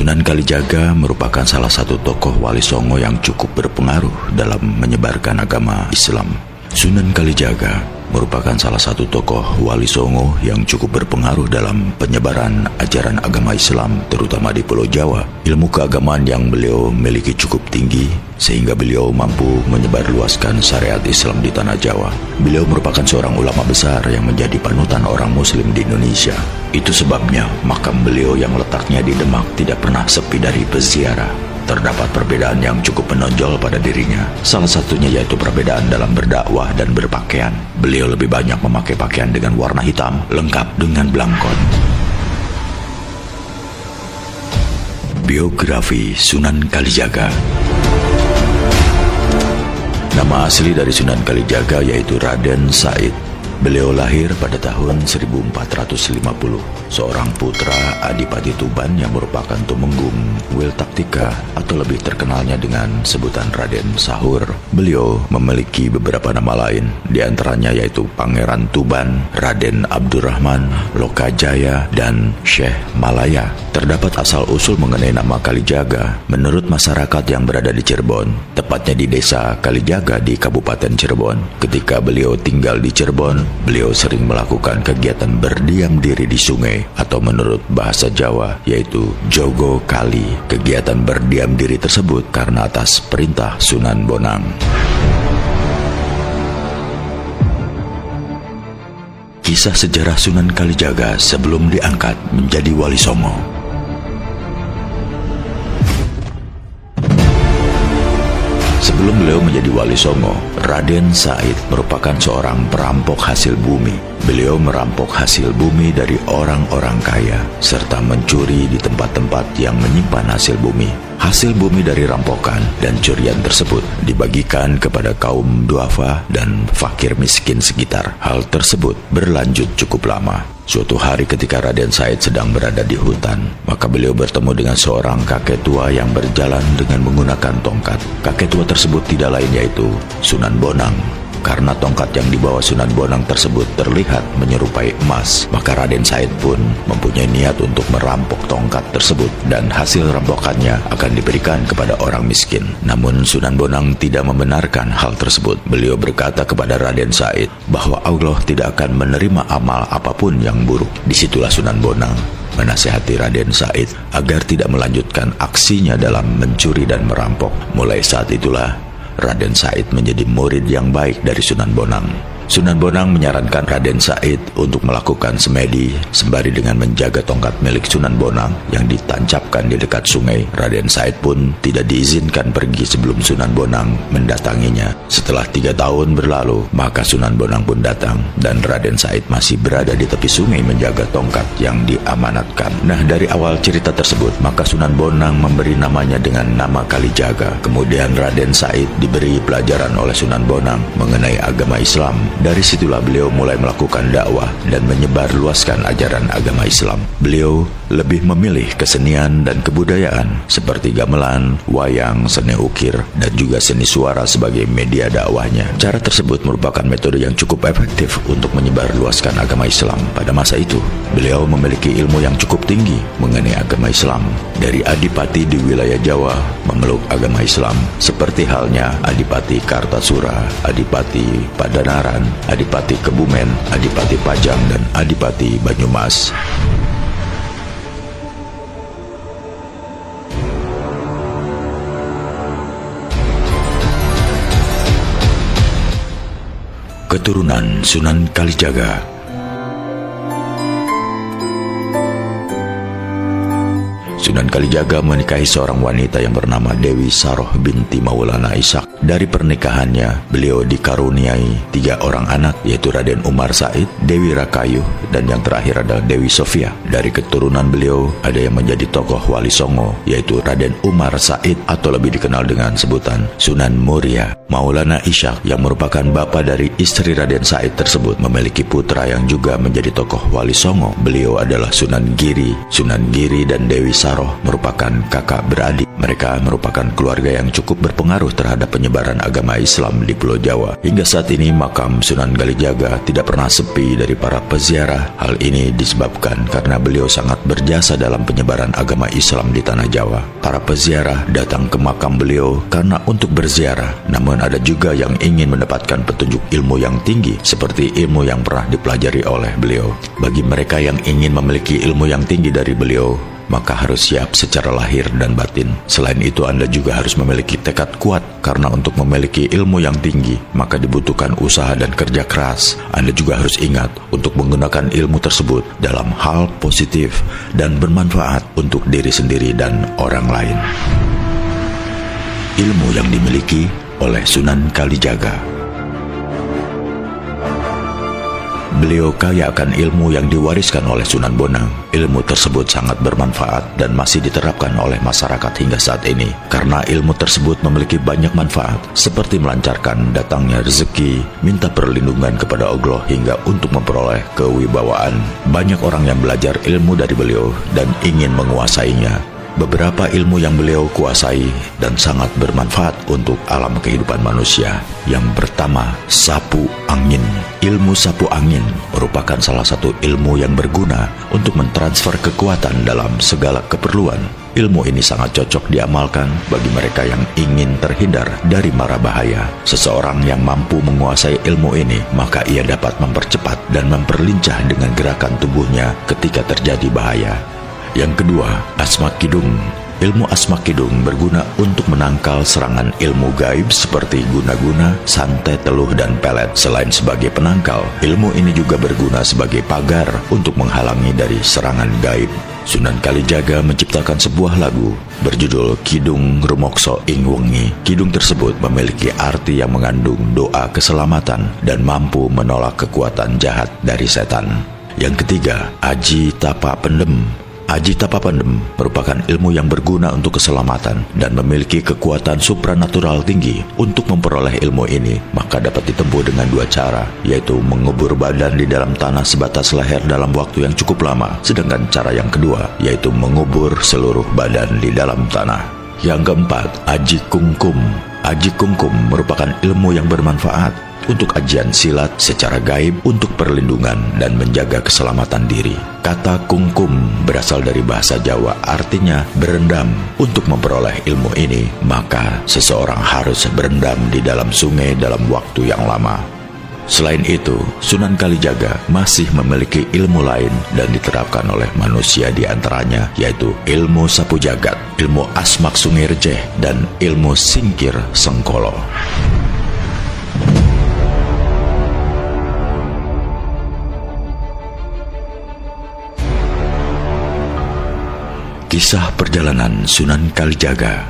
Sunan Kalijaga merupakan salah satu tokoh Wali Songo yang cukup berpengaruh dalam menyebarkan agama Islam. Sunan Kalijaga merupakan salah satu tokoh Wali Songo yang cukup berpengaruh dalam penyebaran ajaran agama Islam, terutama di Pulau Jawa. Ilmu keagamaan yang beliau miliki cukup tinggi, sehingga beliau mampu menyebarluaskan syariat Islam di tanah Jawa. Beliau merupakan seorang ulama besar yang menjadi panutan orang Muslim di Indonesia. Itu sebabnya makam beliau yang letaknya di Demak tidak pernah sepi dari peziarah. Terdapat perbedaan yang cukup menonjol pada dirinya. Salah satunya yaitu perbedaan dalam berdakwah dan berpakaian. Beliau lebih banyak memakai pakaian dengan warna hitam, lengkap dengan belangkon. Biografi Sunan Kalijaga. Nama asli dari Sunan Kalijaga yaitu Raden Said. Beliau lahir pada tahun 1450, seorang putra Adipati Tuban yang merupakan tumenggung Wiltaktika atau lebih terkenalnya dengan sebutan Raden Sahur. Beliau memiliki beberapa nama lain, diantaranya yaitu Pangeran Tuban, Raden Abdurrahman, Lokajaya, dan Syekh Malaya. Terdapat asal-usul mengenai nama Kalijaga menurut masyarakat yang berada di Cirebon, tepatnya di desa Kalijaga di Kabupaten Cirebon. Ketika beliau tinggal di Cirebon, beliau sering melakukan kegiatan berdiam diri di sungai atau menurut bahasa Jawa yaitu Jogo Kali. Kegiatan berdiam diri tersebut karena atas perintah Sunan Bonang. Kisah sejarah Sunan Kalijaga sebelum diangkat menjadi Wali Songo. Sebelum beliau menjadi Wali Songo, Raden Said merupakan seorang perampok hasil bumi. Beliau merampok hasil bumi dari orang-orang kaya, serta mencuri di tempat-tempat yang menyimpan hasil bumi. Hasil bumi dari rampokan dan curian tersebut dibagikan kepada kaum duafa dan fakir miskin sekitar. Hal tersebut berlanjut cukup lama. Suatu hari ketika Raden Said sedang berada di hutan, maka beliau bertemu dengan seorang kakek tua yang berjalan dengan menggunakan tongkat. Kakek tua tersebut tidak lain yaitu Sunan Bonang. Karena tongkat yang dibawa Sunan Bonang tersebut terlihat menyerupai emas, maka Raden Said pun mempunyai niat untuk merampok tongkat tersebut dan hasil rampokannya akan diberikan kepada orang miskin. Namun Sunan Bonang tidak membenarkan hal tersebut. Beliau berkata kepada Raden Said bahwa Allah tidak akan menerima amal apapun yang buruk. Disitulah Sunan Bonang menasihati Raden Said agar tidak melanjutkan aksinya dalam mencuri dan merampok. Mulai saat itulah Raden Said menjadi murid yang baik dari Sunan Bonang. Sunan Bonang menyarankan Raden Said untuk melakukan semedi sembari dengan menjaga tongkat milik Sunan Bonang yang ditancapkan di dekat sungai. Raden Said pun tidak diizinkan pergi sebelum Sunan Bonang mendatanginya. Setelah 3 tahun berlalu, maka Sunan Bonang pun datang dan Raden Said masih berada di tepi sungai menjaga tongkat yang diamanatkan. Nah, dari awal cerita tersebut, maka Sunan Bonang memberi namanya dengan nama Kalijaga. Kemudian Raden Said diberi pelajaran oleh Sunan Bonang mengenai agama Islam. Dari situlah beliau mulai melakukan dakwah dan menyebarluaskan ajaran agama Islam. Beliau lebih memilih kesenian dan kebudayaan seperti gamelan, wayang, seni ukir, dan juga seni suara sebagai media dakwahnya. Cara tersebut merupakan metode yang cukup efektif untuk menyebarluaskan agama Islam. Pada masa itu, beliau memiliki ilmu yang cukup tinggi mengenai agama Islam. Dari adipati di wilayah Jawa memeluk agama Islam, seperti halnya Adipati Kartasura, Adipati Padanaran, Adipati Kebumen, Adipati Pajang, dan Adipati Banyumas. Keturunan Sunan Kalijaga. Sunan Kalijaga menikahi seorang wanita yang bernama Dewi Saroh binti Maulana Ishak. Dari pernikahannya, beliau dikaruniai 3 orang anak, yaitu Raden Umar Said, Dewi Rakayuh, dan yang terakhir adalah Dewi Sofia. Dari keturunan beliau, ada yang menjadi tokoh Wali Songo, yaitu Raden Umar Said atau lebih dikenal dengan sebutan Sunan Muria. Maulana Ishak yang merupakan bapa dari istri Raden Said tersebut memiliki putra yang juga menjadi tokoh Wali Songo. Beliau adalah Sunan Giri dan Dewi Saroh Saroh merupakan kakak beradik. Mereka merupakan keluarga yang cukup berpengaruh terhadap penyebaran agama Islam di Pulau Jawa. Hingga saat ini makam Sunan Kalijaga tidak pernah sepi dari para peziarah. Hal ini disebabkan karena beliau sangat berjasa dalam penyebaran agama Islam di tanah Jawa. Para peziarah datang ke makam beliau karena untuk berziarah, namun ada juga yang ingin mendapatkan petunjuk ilmu yang tinggi seperti ilmu yang pernah dipelajari oleh beliau. Bagi mereka yang ingin memiliki ilmu yang tinggi dari beliau, maka harus siap secara lahir dan batin. Selain itu, Anda juga harus memiliki tekad kuat, karena untuk memiliki ilmu yang tinggi, maka dibutuhkan usaha dan kerja keras. Anda juga harus ingat untuk menggunakan ilmu tersebut dalam hal positif dan bermanfaat untuk diri sendiri dan orang lain. Ilmu yang dimiliki oleh Sunan Kalijaga. Beliau kaya akan ilmu yang diwariskan oleh Sunan Bonang. Ilmu tersebut sangat bermanfaat dan masih diterapkan oleh masyarakat hingga saat ini. Karena ilmu tersebut memiliki banyak manfaat, seperti melancarkan datangnya rezeki, minta perlindungan kepada Allah, hingga untuk memperoleh kewibawaan. Banyak orang yang belajar ilmu dari beliau dan ingin menguasainya. Beberapa ilmu yang beliau kuasai dan sangat bermanfaat untuk alam kehidupan manusia. Yang pertama, sapu angin. Ilmu sapu angin merupakan salah satu ilmu yang berguna untuk mentransfer kekuatan dalam segala keperluan. Ilmu ini sangat cocok diamalkan bagi mereka yang ingin terhindar dari mara bahaya. Seseorang yang mampu menguasai ilmu ini, maka ia dapat mempercepat dan memperlincah dengan gerakan tubuhnya ketika terjadi bahaya. Yang kedua, asma kidung. Ilmu asma kidung berguna untuk menangkal serangan ilmu gaib seperti guna-guna, santet, teluh, dan pelet. Selain sebagai penangkal, ilmu ini juga berguna sebagai pagar untuk menghalangi dari serangan gaib. Sunan Kalijaga menciptakan sebuah lagu berjudul Kidung Rumokso Ing Wengi. Kidung tersebut memiliki arti yang mengandung doa keselamatan dan mampu menolak kekuatan jahat dari setan. Yang ketiga, Aji Tapa Pendem. Aji Tapa Pendem merupakan ilmu yang berguna untuk keselamatan dan memiliki kekuatan supranatural tinggi. Untuk memperoleh ilmu ini, maka dapat ditempuh dengan dua cara, yaitu mengubur badan di dalam tanah sebatas leher dalam waktu yang cukup lama. Sedangkan cara yang kedua, yaitu mengubur seluruh badan di dalam tanah. Yang keempat, Aji Kungkum. Aji Kungkum merupakan ilmu yang bermanfaat untuk ajian silat secara gaib untuk perlindungan dan menjaga keselamatan diri. Kata kungkum berasal dari bahasa Jawa, artinya berendam. Untuk memperoleh ilmu ini, maka seseorang harus berendam di dalam sungai dalam waktu yang lama. Selain itu, Sunan Kalijaga masih memiliki ilmu lain dan diterapkan oleh manusia, di antaranya yaitu ilmu sapu jagat, ilmu asmak sungai receh, dan ilmu singkir sengkolo. Kisah perjalanan Sunan Kalijaga.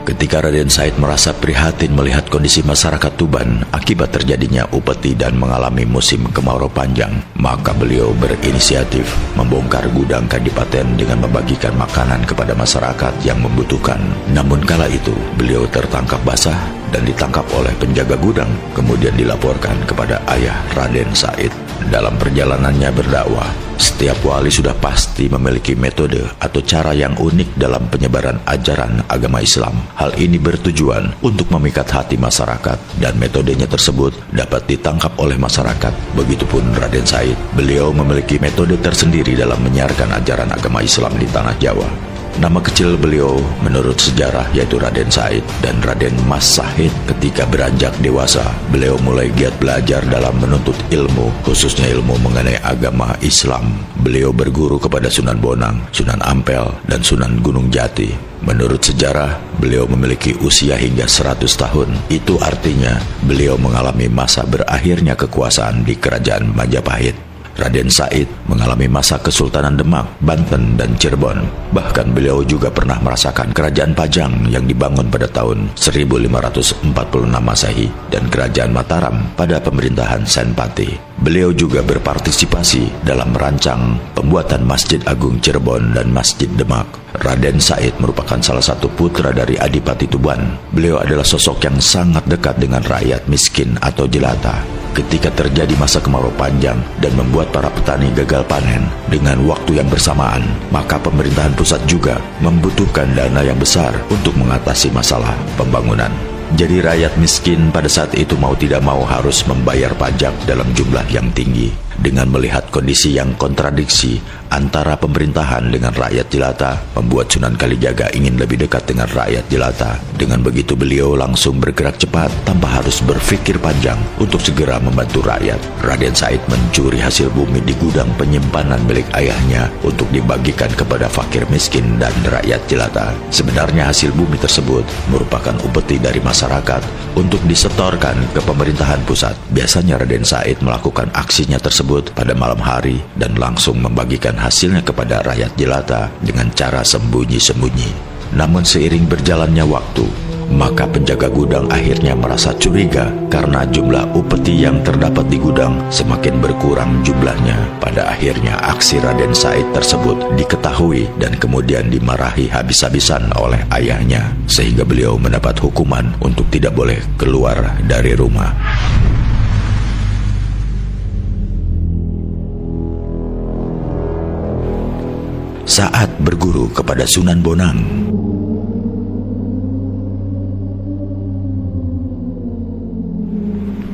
Ketika Raden Said merasa prihatin melihat kondisi masyarakat Tuban akibat terjadinya upeti dan mengalami musim kemarau panjang, maka beliau berinisiatif membongkar gudang kadipaten dengan membagikan makanan kepada masyarakat yang membutuhkan. Namun kala itu, beliau tertangkap basah dan ditangkap oleh penjaga gudang, kemudian dilaporkan kepada ayah Raden Said. Dalam perjalanannya berdakwah, setiap wali sudah pasti memiliki metode atau cara yang unik dalam penyebaran ajaran agama Islam. Hal ini bertujuan untuk memikat hati masyarakat, dan metodenya tersebut dapat ditangkap oleh masyarakat. Begitupun Raden Said, beliau memiliki metode tersendiri dalam menyiarkan ajaran agama Islam di tanah Jawa. Nama kecil beliau menurut sejarah yaitu Raden Said dan Raden Mas Sahid. Ketika beranjak dewasa, beliau mulai giat belajar dalam menuntut ilmu, khususnya ilmu mengenai agama Islam. Beliau berguru kepada Sunan Bonang, Sunan Ampel, dan Sunan Gunung Jati. Menurut sejarah, beliau memiliki usia hingga 100 tahun. Itu artinya beliau mengalami masa berakhirnya kekuasaan di Kerajaan Majapahit. Raden Said mengalami masa Kesultanan Demak, Banten, dan Cirebon. Bahkan beliau juga pernah merasakan Kerajaan Pajang yang dibangun pada tahun 1546 Masehi dan Kerajaan Mataram pada pemerintahan Senpati. Beliau juga berpartisipasi dalam merancang pembuatan Masjid Agung Cirebon dan Masjid Demak. Raden Said merupakan salah satu putra dari Adipati Tuban. Beliau adalah sosok yang sangat dekat dengan rakyat miskin atau jelata. Ketika terjadi masa kemarau panjang dan membuat para petani gagal panen dengan waktu yang bersamaan, maka pemerintahan pusat juga membutuhkan dana yang besar untuk mengatasi masalah pembangunan. Jadi rakyat miskin pada saat itu mau tidak mau harus membayar pajak dalam jumlah yang tinggi. Dengan melihat kondisi yang kontradiksi antara pemerintahan dengan rakyat jelata, membuat Sunan Kalijaga ingin lebih dekat dengan rakyat jelata. Dengan begitu beliau langsung bergerak cepat tanpa harus berpikir panjang untuk segera membantu rakyat. Raden Said mencuri hasil bumi di gudang penyimpanan milik ayahnya untuk dibagikan kepada fakir miskin dan rakyat jelata. Sebenarnya hasil bumi tersebut merupakan upeti dari masyarakat untuk disetorkan ke pemerintahan pusat. Biasanya Raden Said melakukan aksinya tersebut pada malam hari dan langsung membagikan hasilnya kepada rakyat jelata dengan cara sembunyi-sembunyi. Namun seiring berjalannya waktu, maka penjaga gudang akhirnya merasa curiga karena jumlah upeti yang terdapat di gudang semakin berkurang jumlahnya. Pada akhirnya aksi Raden Said tersebut diketahui dan kemudian dimarahi habis-habisan oleh ayahnya, sehingga beliau mendapat hukuman untuk tidak boleh keluar dari rumah. Saat berguru kepada Sunan Bonang.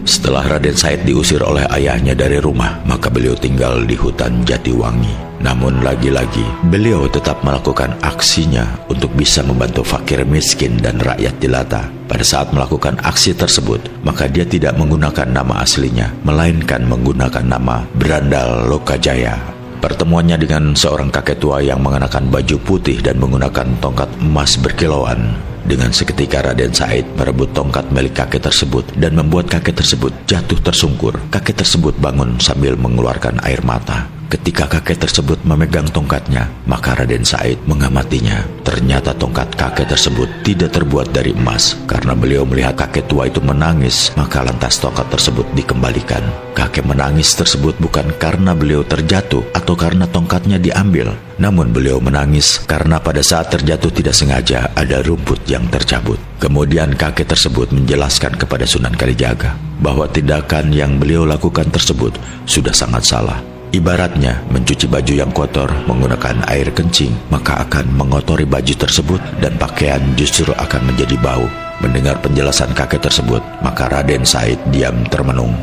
Setelah Raden Said diusir oleh ayahnya dari rumah, maka beliau tinggal di hutan Jatiwangi. Namun lagi-lagi, beliau tetap melakukan aksinya untuk bisa membantu fakir miskin dan rakyat jelata. Pada saat melakukan aksi tersebut, maka dia tidak menggunakan nama aslinya, melainkan menggunakan nama Brandal Lokajaya. Pertemuannya dengan seorang kakek tua yang mengenakan baju putih dan menggunakan tongkat emas berkilauan. Dengan seketika Raden Said merebut tongkat milik kakek tersebut dan membuat kakek tersebut jatuh tersungkur. Kakek tersebut bangun sambil mengeluarkan air mata. Ketika kakek tersebut memegang tongkatnya, maka Raden Said mengamatinya. Ternyata tongkat kakek tersebut tidak terbuat dari emas. Karena beliau melihat kakek tua itu menangis, maka lantas tongkat tersebut dikembalikan. Kakek menangis tersebut bukan karena beliau terjatuh atau karena tongkatnya diambil. Namun beliau menangis karena pada saat terjatuh tidak sengaja ada rumput yang tercabut. Kemudian kakek tersebut menjelaskan kepada Sunan Kalijaga bahwa tindakan yang beliau lakukan tersebut sudah sangat salah. Ibaratnya mencuci baju yang kotor menggunakan air kencing, maka akan mengotori baju tersebut dan pakaian justru akan menjadi bau. Mendengar penjelasan kakek tersebut, maka Raden Said diam termenung.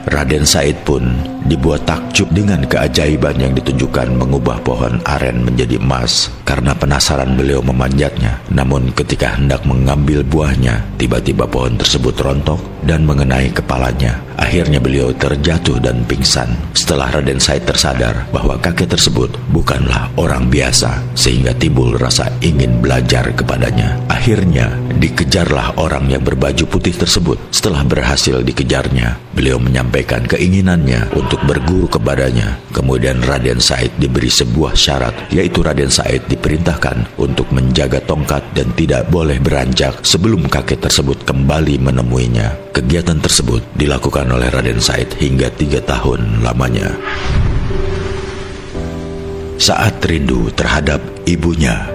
Raden Said pun dibuat takjub dengan keajaiban yang ditunjukkan mengubah pohon aren menjadi emas. Karena penasaran beliau memanjatnya. Namun ketika hendak mengambil buahnya, tiba-tiba pohon tersebut rontok dan mengenai kepalanya. Akhirnya beliau terjatuh dan pingsan. Setelah Raden Said tersadar bahwa kakek tersebut bukanlah orang biasa, sehingga timbul rasa ingin belajar kepadanya. Akhirnya dikejarlah orang yang berbaju putih tersebut. Setelah berhasil dikejarnya, beliau menyampaikan keinginannya untuk berguru kepadanya. Kemudian Raden Said diberi sebuah syarat, yaitu Raden Said diperintahkan untuk menjaga tongkat dan tidak boleh beranjak sebelum kakek tersebut kembali menemuinya. Kegiatan tersebut dilakukan oleh Raden Said hingga 3 tahun lamanya. Saat rindu terhadap ibunya.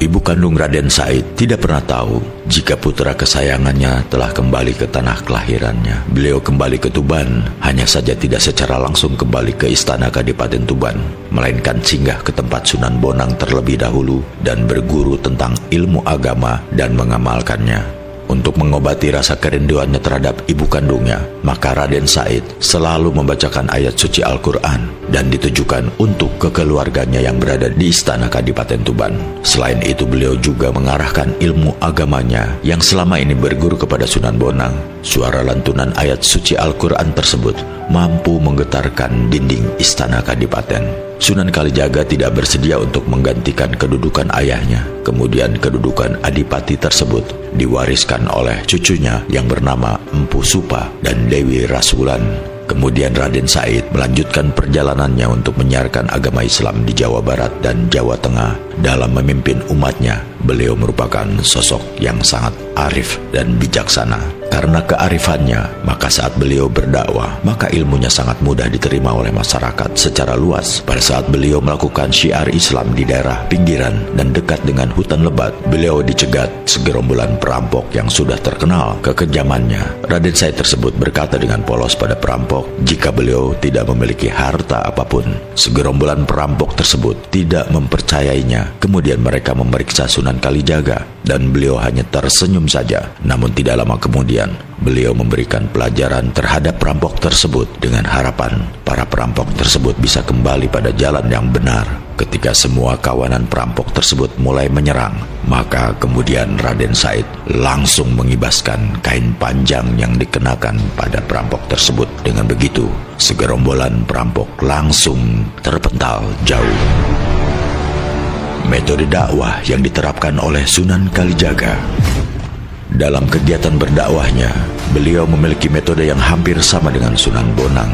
Ibu kandung Raden Said tidak pernah tahu jika putra kesayangannya telah kembali ke tanah kelahirannya. Beliau kembali ke Tuban, hanya saja tidak secara langsung kembali ke istana Kadipaten Tuban, melainkan singgah ke tempat Sunan Bonang terlebih dahulu dan berguru tentang ilmu agama dan mengamalkannya. Untuk mengobati rasa kerinduannya terhadap ibu kandungnya, maka Raden Said selalu membacakan ayat suci Al-Quran dan ditujukan untuk kekeluarganya yang berada di istana Kadipaten Tuban. Selain itu, beliau juga mengarahkan ilmu agamanya yang selama ini berguru kepada Sunan Bonang. Suara lantunan ayat suci Al-Quran tersebut mampu menggetarkan dinding istana Kadipaten. Sunan Kalijaga tidak bersedia untuk menggantikan kedudukan ayahnya. Kemudian kedudukan Adipati tersebut diwariskan oleh cucunya yang bernama Empu Supa dan Dewi Rasulan. Kemudian Raden Said melanjutkan perjalanannya untuk menyiarkan agama Islam di Jawa Barat dan Jawa Tengah. Dalam memimpin umatnya, beliau merupakan sosok yang sangat arif dan bijaksana. Karena kearifannya, maka saat beliau berdakwah, maka ilmunya sangat mudah diterima oleh masyarakat secara luas. Pada saat beliau melakukan syiar Islam di daerah pinggiran dan dekat dengan hutan lebat, beliau dicegat segerombolan perampok yang sudah terkenal kekejamannya. Raden Said tersebut berkata dengan polos pada perampok, jika beliau tidak memiliki harta apapun. Segerombolan perampok tersebut tidak mempercayainya. Kemudian mereka memeriksa Sunan Kalijaga dan beliau hanya tersenyum saja. Namun tidak lama kemudian, beliau memberikan pelajaran terhadap perampok tersebut dengan harapan para perampok tersebut bisa kembali pada jalan yang benar. Ketika semua kawanan perampok tersebut mulai menyerang, maka kemudian Raden Said langsung mengibaskan kain panjang yang dikenakan pada perampok tersebut. Dengan begitu, segerombolan perampok langsung terpental jauh. Metode dakwah yang diterapkan oleh Sunan Kalijaga. Dalam kegiatan berdakwahnya, beliau memiliki metode yang hampir sama dengan Sunan Bonang,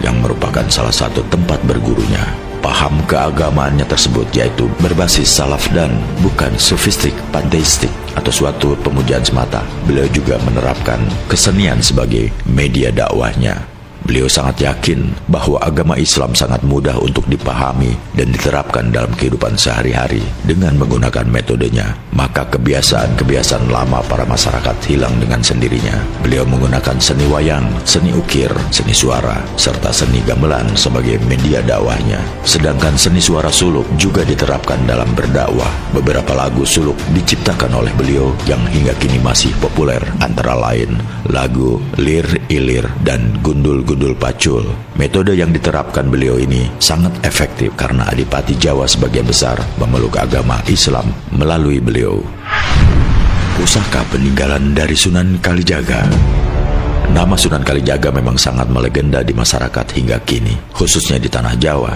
yang merupakan salah satu tempat bergurunya. Paham keagamaannya tersebut yaitu berbasis salaf dan bukan sofistik, panteistik, atau suatu pemujaan semata. Beliau juga menerapkan kesenian sebagai media dakwahnya. Beliau sangat yakin bahwa agama Islam sangat mudah untuk dipahami dan diterapkan dalam kehidupan sehari-hari dengan menggunakan metodenya. Maka kebiasaan-kebiasaan lama para masyarakat hilang dengan sendirinya. Beliau menggunakan seni wayang, seni ukir, seni suara, serta seni gamelan sebagai media dakwahnya. Sedangkan seni suara suluk juga diterapkan dalam berdakwah. Beberapa lagu suluk diciptakan oleh beliau yang hingga kini masih populer, antara lain lagu Lir Ilir dan Gundul Pacul. Metode yang diterapkan beliau ini sangat efektif karena Adipati Jawa sebagian besar memeluk agama Islam melalui beliau. Pusaka peninggalan dari Sunan Kalijaga. Nama Sunan Kalijaga memang sangat melegenda di masyarakat hingga kini, khususnya di tanah Jawa.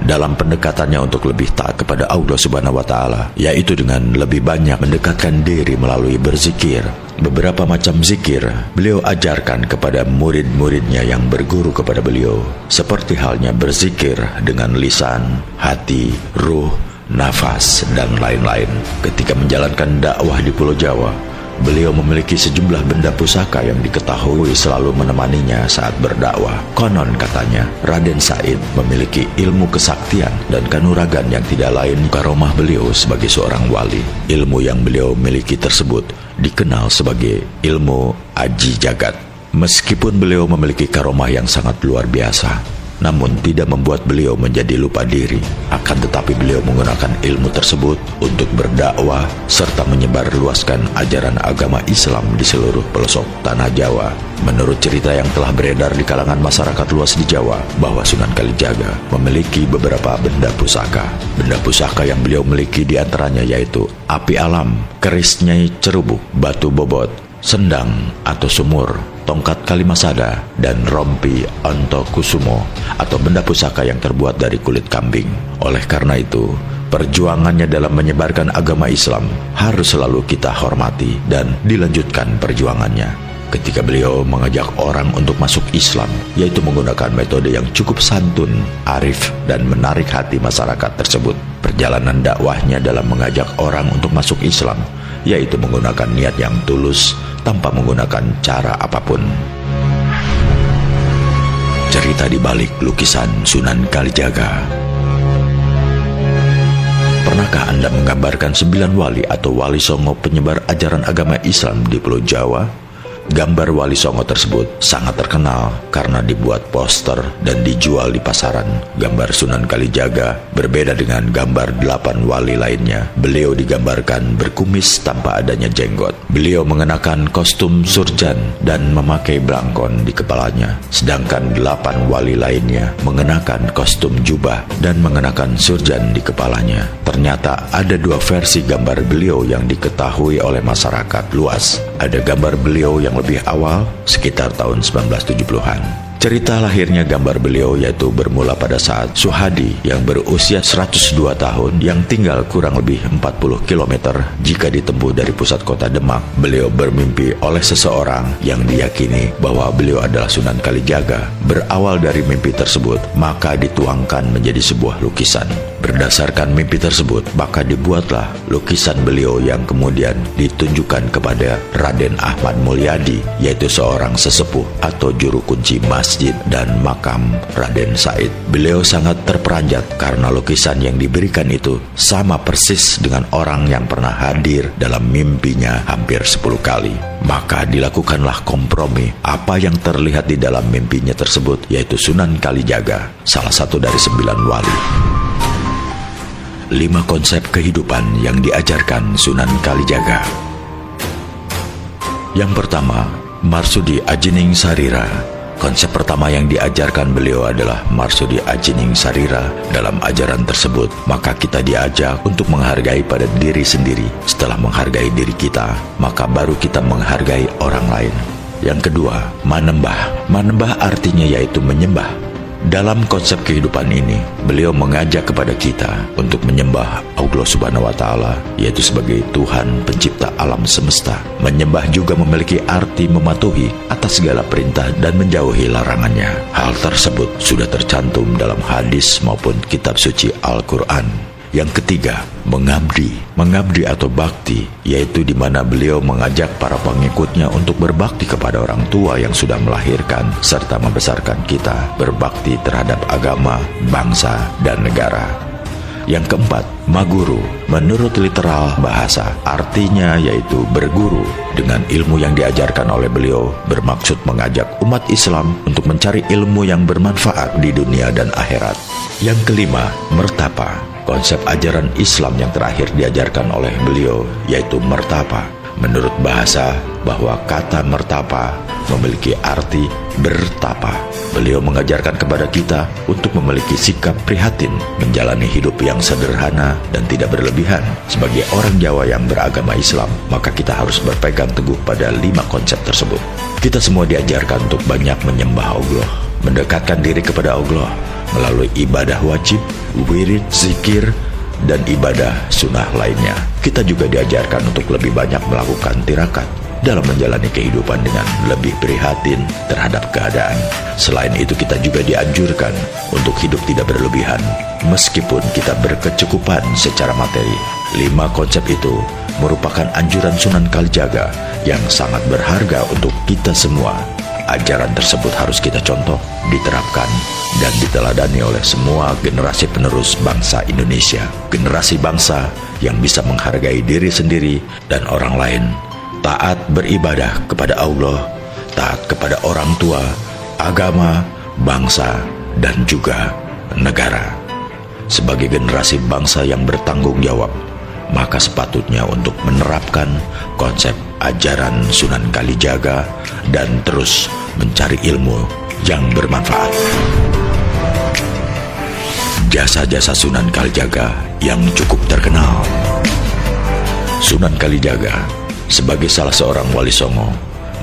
Dalam pendekatannya untuk lebih taat kepada Allah Subhanahu wa Ta'ala, yaitu dengan lebih banyak mendekatkan diri melalui berzikir. Beberapa macam zikir beliau ajarkan kepada murid-muridnya yang berguru kepada beliau, seperti halnya berzikir dengan lisan, hati, ruh, nafas, dan lain-lain. Ketika menjalankan dakwah di Pulau Jawa, beliau memiliki sejumlah benda pusaka yang diketahui selalu menemaninya saat berdakwah. Konon katanya, Raden Said memiliki ilmu kesaktian dan kanuragan yang tidak lain karomah beliau sebagai seorang wali. Ilmu yang beliau miliki tersebut dikenal sebagai ilmu Aji Jagat. Meskipun beliau memiliki karomah yang sangat luar biasa, namun tidak membuat beliau menjadi lupa diri. Akan tetapi beliau menggunakan ilmu tersebut untuk berdakwah serta menyebarluaskan ajaran agama Islam di seluruh pelosok tanah Jawa. Menurut cerita yang telah beredar di kalangan masyarakat luas di Jawa, bahwa Sunan Kalijaga memiliki beberapa benda pusaka. Benda pusaka yang beliau miliki diantaranya yaitu api alam, keris Nyai Cerubuk, batu bobot, sendang atau sumur, tongkat Kalimasada, dan rompi Ontokusumo atau benda pusaka yang terbuat dari kulit kambing. Oleh karena itu, perjuangannya dalam menyebarkan agama Islam harus selalu kita hormati dan dilanjutkan perjuangannya. Ketika beliau mengajak orang untuk masuk Islam, yaitu menggunakan metode yang cukup santun, arif, dan menarik hati masyarakat tersebut. Perjalanan dakwahnya dalam mengajak orang untuk masuk Islam, yaitu menggunakan niat yang tulus tanpa menggunakan cara apapun. Cerita di balik lukisan Sunan Kalijaga. Pernahkah Anda menggambarkan 9 wali atau wali songo penyebar ajaran agama Islam di Pulau Jawa? Gambar wali songo tersebut sangat terkenal karena dibuat poster dan dijual di pasaran. Gambar Sunan Kalijaga berbeda dengan gambar 8 wali lainnya. Beliau digambarkan berkumis tanpa adanya jenggot. Beliau mengenakan kostum surjan dan memakai belangkon di kepalanya. Sedangkan 8 wali lainnya mengenakan kostum jubah dan mengenakan surjan di kepalanya. Ternyata ada 2 versi gambar beliau yang diketahui oleh masyarakat luas. Ada gambar beliau yang lebih awal, sekitar tahun 1970-an. Cerita lahirnya gambar beliau yaitu bermula pada saat Suhadi yang berusia 102 tahun yang tinggal kurang lebih 40 km jika ditempuh dari pusat kota Demak. Beliau bermimpi oleh seseorang yang diyakini bahwa beliau adalah Sunan Kalijaga. Berawal dari mimpi tersebut, maka dituangkan menjadi sebuah lukisan. Berdasarkan mimpi tersebut, maka dibuatlah lukisan beliau yang kemudian ditunjukkan kepada Raden Ahmad Mulyadi, yaitu seorang sesepuh atau juru kunci masjid dan makam Raden Said. Beliau sangat terperanjat karena lukisan yang diberikan itu sama persis dengan orang yang pernah hadir dalam mimpinya hampir 10 kali. Maka dilakukanlah kompromi. Apa yang terlihat di dalam mimpinya tersebut yaitu Sunan Kalijaga, salah satu dari 9 wali. 5 konsep kehidupan yang diajarkan Sunan Kalijaga. Yang pertama, Marsudi Ajining Sarira. Konsep pertama yang diajarkan beliau adalah Marsudi Ajining Sarira. Dalam ajaran tersebut, maka kita diajak untuk menghargai pada diri sendiri. Setelah menghargai diri kita, maka baru kita menghargai orang lain. Yang kedua, manembah. Manembah artinya yaitu menyembah. Dalam konsep kehidupan ini, beliau mengajak kepada kita untuk menyembah Allah Subhanahu wa Ta'ala, yaitu sebagai Tuhan pencipta alam semesta. Menyembah juga memiliki arti mematuhi atas segala perintah dan menjauhi larangannya. Hal tersebut sudah tercantum dalam hadis maupun kitab suci Al-Quran. Yang ketiga, mengabdi. Mengabdi atau bakti, yaitu di mana beliau mengajak para pengikutnya untuk berbakti kepada orang tua yang sudah melahirkan serta membesarkan kita, berbakti terhadap agama, bangsa, dan negara. Yang keempat, maguru. Menurut literal bahasa, artinya yaitu berguru. Dengan ilmu yang diajarkan oleh beliau, bermaksud mengajak umat Islam untuk mencari ilmu yang bermanfaat di dunia dan akhirat. Yang kelima, mertapa. Konsep ajaran Islam yang terakhir diajarkan oleh beliau yaitu mertapa. Menurut bahasa, bahwa kata mertapa memiliki arti bertapa. Beliau mengajarkan kepada kita untuk memiliki sikap prihatin, menjalani hidup yang sederhana dan tidak berlebihan. Sebagai orang Jawa yang beragama Islam, maka kita harus berpegang teguh pada 5 konsep tersebut. Kita semua diajarkan untuk banyak menyembah Allah, mendekatkan diri kepada Allah melalui ibadah wajib, wirid, zikir, dan ibadah sunnah lainnya. Kita juga diajarkan untuk lebih banyak melakukan tirakat dalam menjalani kehidupan dengan lebih prihatin terhadap keadaan. Selain itu, kita juga dianjurkan untuk hidup tidak berlebihan meskipun kita berkecukupan secara materi. 5 konsep itu merupakan anjuran Sunan Kalijaga yang sangat berharga untuk kita semua. Ajaran tersebut harus kita contoh, diterapkan, dan diteladani oleh semua generasi penerus bangsa Indonesia. Generasi bangsa yang bisa menghargai diri sendiri dan orang lain, taat beribadah kepada Allah, taat kepada orang tua, agama, bangsa, dan juga negara. Sebagai generasi bangsa yang bertanggung jawab, maka sepatutnya untuk menerapkan konsep ajaran Sunan Kalijaga dan terus mencari ilmu yang bermanfaat. Jasa-jasa Sunan Kalijaga yang cukup terkenal. Sunan Kalijaga sebagai salah seorang wali songo,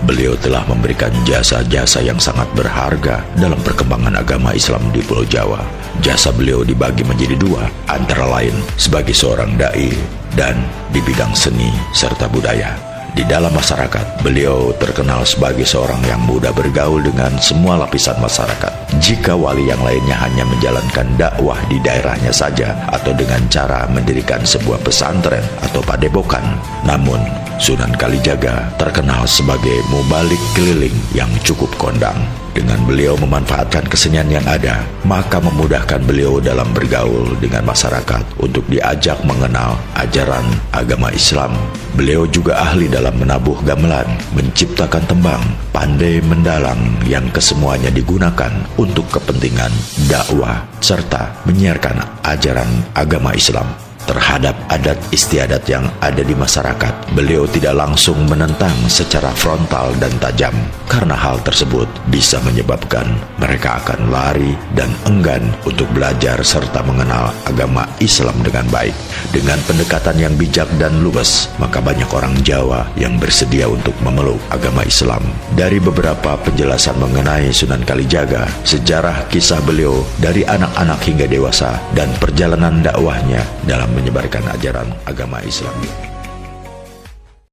beliau telah memberikan jasa-jasa yang sangat berharga dalam perkembangan agama Islam di Pulau Jawa. Jasa beliau dibagi menjadi 2, antara lain sebagai seorang dai dan di bidang seni serta budaya. Di dalam masyarakat, beliau terkenal sebagai seorang yang mudah bergaul dengan semua lapisan masyarakat. Jika wali yang lainnya hanya menjalankan dakwah di daerahnya saja atau dengan cara mendirikan sebuah pesantren atau padepokan, namun Sunan Kalijaga terkenal sebagai mubalik keliling yang cukup kondang. Dengan beliau memanfaatkan kesenian yang ada, maka memudahkan beliau dalam bergaul dengan masyarakat untuk diajak mengenal ajaran agama Islam. Beliau juga ahli dalam menabuh gamelan, menciptakan tembang, pandai mendalang yang kesemuanya digunakan untuk kepentingan dakwah serta menyiarkan ajaran agama Islam terhadap adat istiadat yang ada di masyarakat. Beliau tidak langsung menentang secara frontal dan tajam, karena hal tersebut bisa menyebabkan mereka akan lari dan enggan untuk belajar serta mengenal agama Islam dengan baik. Dengan pendekatan yang bijak dan luwes, maka banyak orang Jawa yang bersedia untuk memeluk agama Islam. Dari beberapa penjelasan mengenai Sunan Kalijaga, sejarah kisah beliau dari anak-anak hingga dewasa, dan perjalanan dakwahnya dalam menyebarkan ajaran agama Islam.